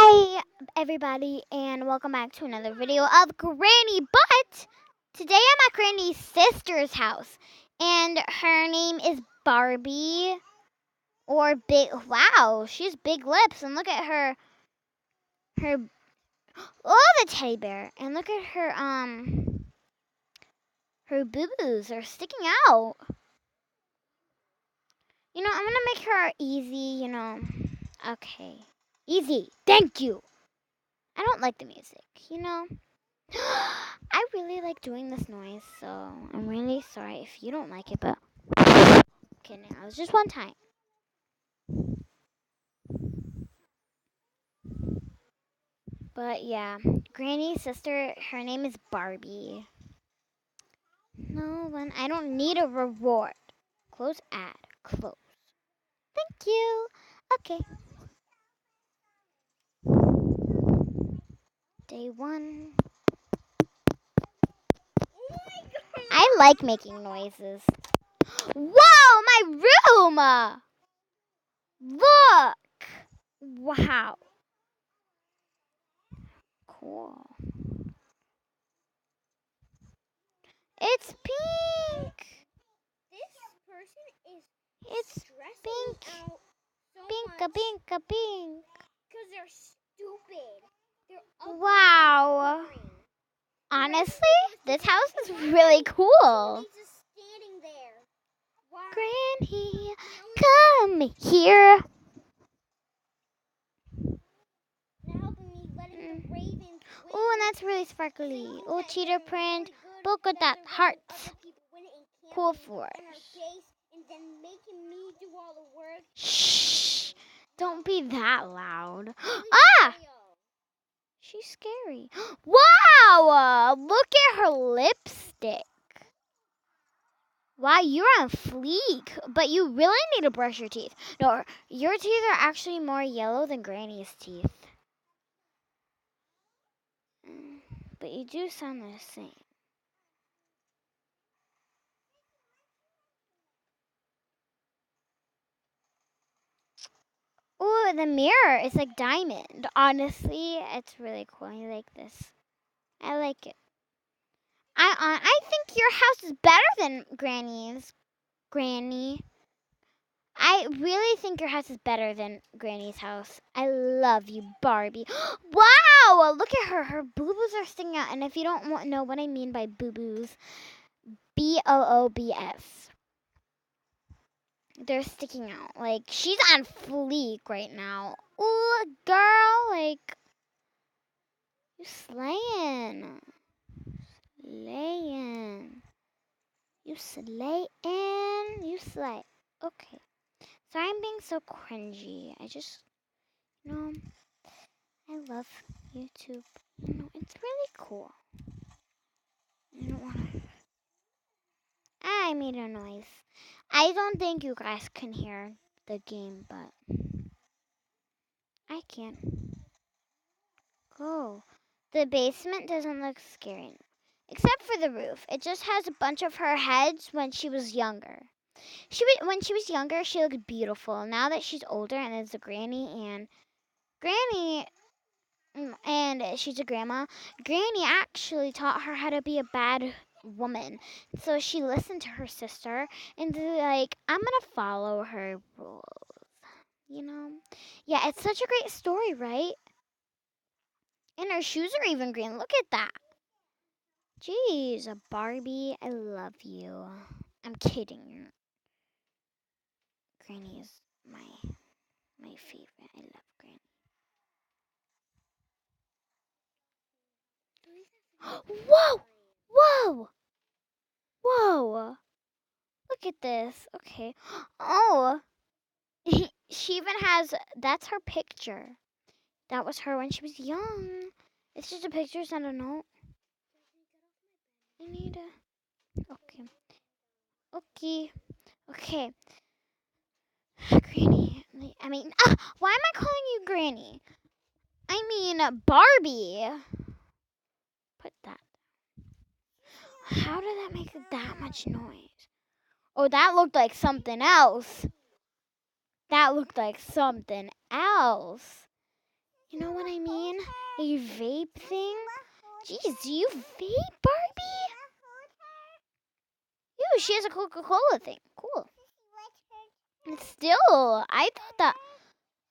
Hi, everybody, and welcome back to another video of Granny. But today I'm at Granny's sister's house, and her name is Barbie. Or big. Wow, she's big lips, and look at her. Oh, the teddy bear, and look at her boo boos are sticking out. I'm gonna make her easy. Okay, easy. Thank you. I don't like the music. I really like doing this noise, so I'm really sorry if you don't like it, but okay, now it's just one time. But yeah, Granny's sister, her name is Barbie. No one, I don't need a reward. Close ad, close. Thank you. Okay. Day one. I like making noises. Whoa, my room! Look! Wow. Cool. It's pink. This person is It's stressing pink. me out so Pinka, much pinka, pink. because they're stupid. They're ugly. Wow. They're boring. Honestly, this house is really cool. He's just standing there. Wow. Granny, come here. Now helping me letting the ravens win. Oh, and that's really sparkly. Saying Oh, that cheetah they're print, really good, polka that dot they're letting hearts. other people win it and Cool camping for in our us. face and then making me do all the work. Shh. Don't be that loud. Let me Ah! tell y'all. She's scary. Wow! Look at her lipstick. Wow, you're on fleek, but you really need to brush your teeth. No, your teeth are actually more yellow than Granny's teeth. But you do sound the same. Ooh, the mirror is like diamond. Honestly, it's really cool. I like this. I like it. I think your house is better than Granny's. Granny. I really think your house is better than Granny's house. I love you, Barbie. Wow! Look at her. Her boo boos are sticking out. And if you don't know what I mean by boo boos, BOOBS. They're sticking out. Like, she's on fleek right now. Ooh, girl. Like, you slaying. Slaying. You slaying. You slay. Okay. Sorry I'm being so cringy. I love YouTube. It's really cool. I don't want to. I made a noise. I don't think you guys can hear the game, but I can. Go. The basement doesn't look scary, except for the roof. It just has a bunch of her heads when she was younger. When she was younger, she looked beautiful. Now that she's older and is a granny and she's a grandma, Granny actually taught her how to be a bad woman. So she listened to her sister and like, I'm gonna follow her rules. Yeah, it's such a great story, right? And her shoes are even green. Look at that. Jeez, a Barbie, I love you. I'm kidding. Granny is my favorite. I love Granny. Whoa! Whoa! Whoa! Look at this. Okay. Oh, she even has. That's her picture. That was her when she was young. It's just a picture. It's not a note. I need a. Okay. Okay. Okay. Granny. Why am I calling you Granny? I mean Barbie. Put that. How did that make that much noise? Oh, that looked like something else. That looked like something else. You know what I mean? A vape thing? Jeez, do you vape, Barbie? Ew, she has a Coca-Cola thing. Cool. And still, I thought that.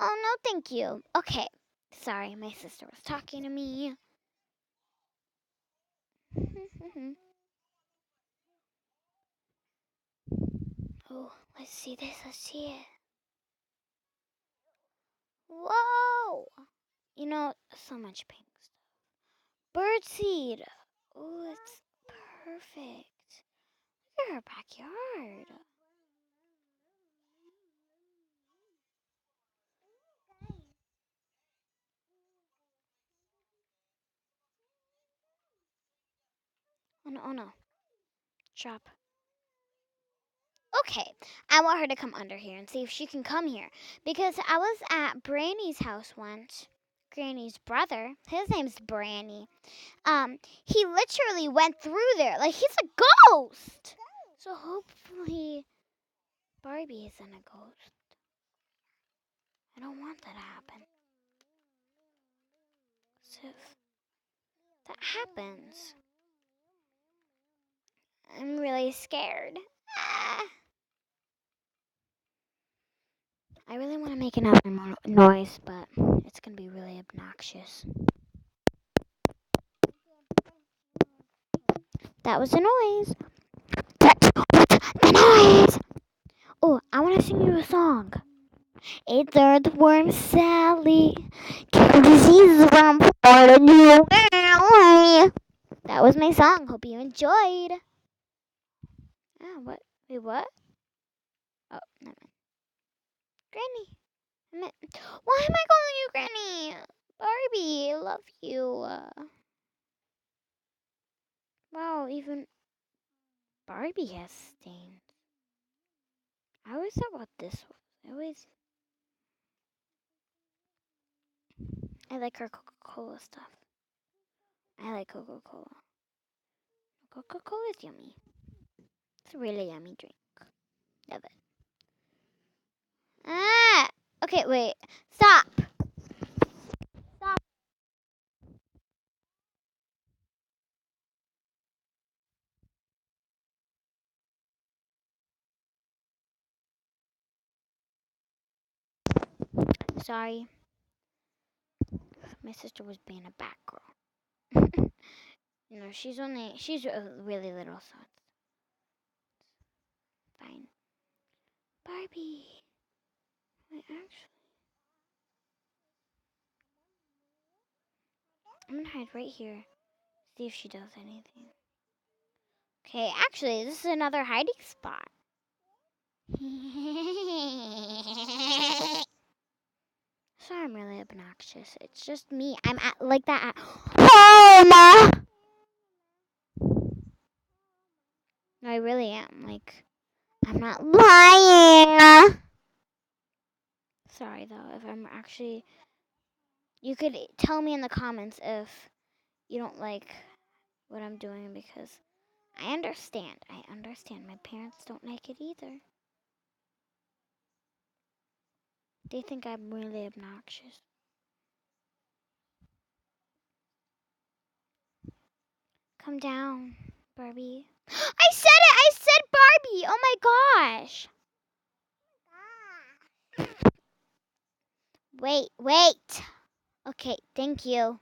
Oh, no, thank you. Okay. Sorry, my sister was talking to me. Oh, let's see this. Let's see it. Whoa! You know, so much pink stuff. Birdseed. Oh, it's perfect. Look at her backyard. Oh no, oh no. Drop. Okay, I want her to come under here and see if she can come here. Because I was at Branny's house once. Granny's brother. His name's Branny. He literally went through there. Like, he's a ghost! So hopefully Barbie isn't a ghost. I don't want that to happen. So if that happens, I'm really scared. Ah. I really want to make another noise, but it's going to be really obnoxious. That was a noise. That's the noise. Oh, I want to sing you a song. A third worm Sally. Kill diseases from Florida New Valley. That was my song. Hope you enjoyed. Ah, what? Wait, what? Oh, never mind. Granny. Why am I calling you Granny? Barbie, I love you. Wow, even Barbie has stains. I always thought about this one. I like her Coca-Cola stuff. I like Coca-Cola. Coca-Cola is yummy. It's a really yummy drink. Love it. Ah! Okay, wait. Stop! Stop. Sorry. My sister was being a bad girl. No, she's really little, so it's fine. Barbie. Wait, actually, I'm gonna hide right here. See if she does anything. Okay, actually, this is another hiding spot. Sorry, I'm really obnoxious. It's just me. I'm like that at home. No, I really am. Like, I'm not lying. Sorry though, if I'm actually. You could tell me in the comments if you don't like what I'm doing because I understand. I understand. My parents don't like it either. They think I'm really obnoxious. Come down, Barbie. I said it! I said Barbie! Oh my gosh! Wait. Okay, thank you.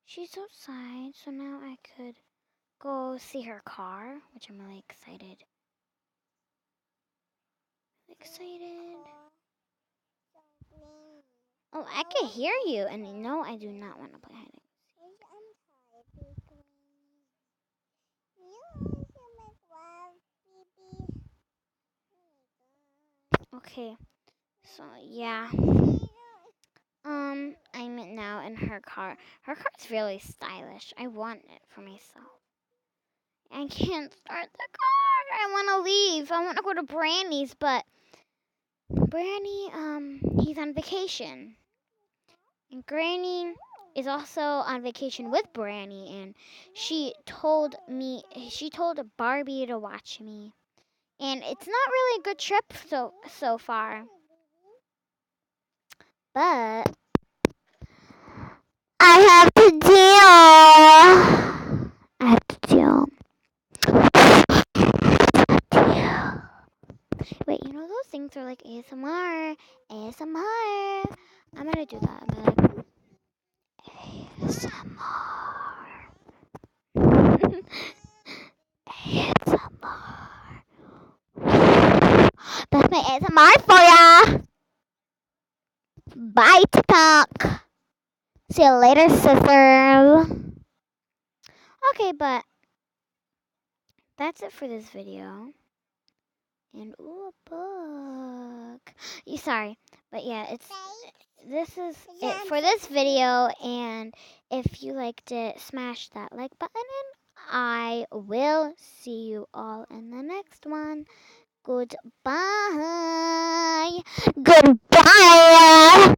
She's outside, so now I could go see her car, which I'm really excited. Oh, I can hear you, and no, I do not want to play hide and seek. Okay, so yeah. I'm now in her car. Her car's really stylish. I want it for myself. I can't start the car. I want to leave. I want to go to Brandy's, but Brandy, he's on vacation. And Granny is also on vacation with Brandy, and she told Barbie to watch me. And it's not really a good trip so far. But sounds are like ASMR. ASMR. I'm gonna do that. I'm gonna like ASMR. ASMR. That's my ASMR for ya. Bye, TikTok. See you later, sisters. Okay, but that's it for this video. And ooh, a book. Sorry, but yeah, this is it for this video. And if you liked it, smash that like button, and I will see you all in the next one. Goodbye. Goodbye.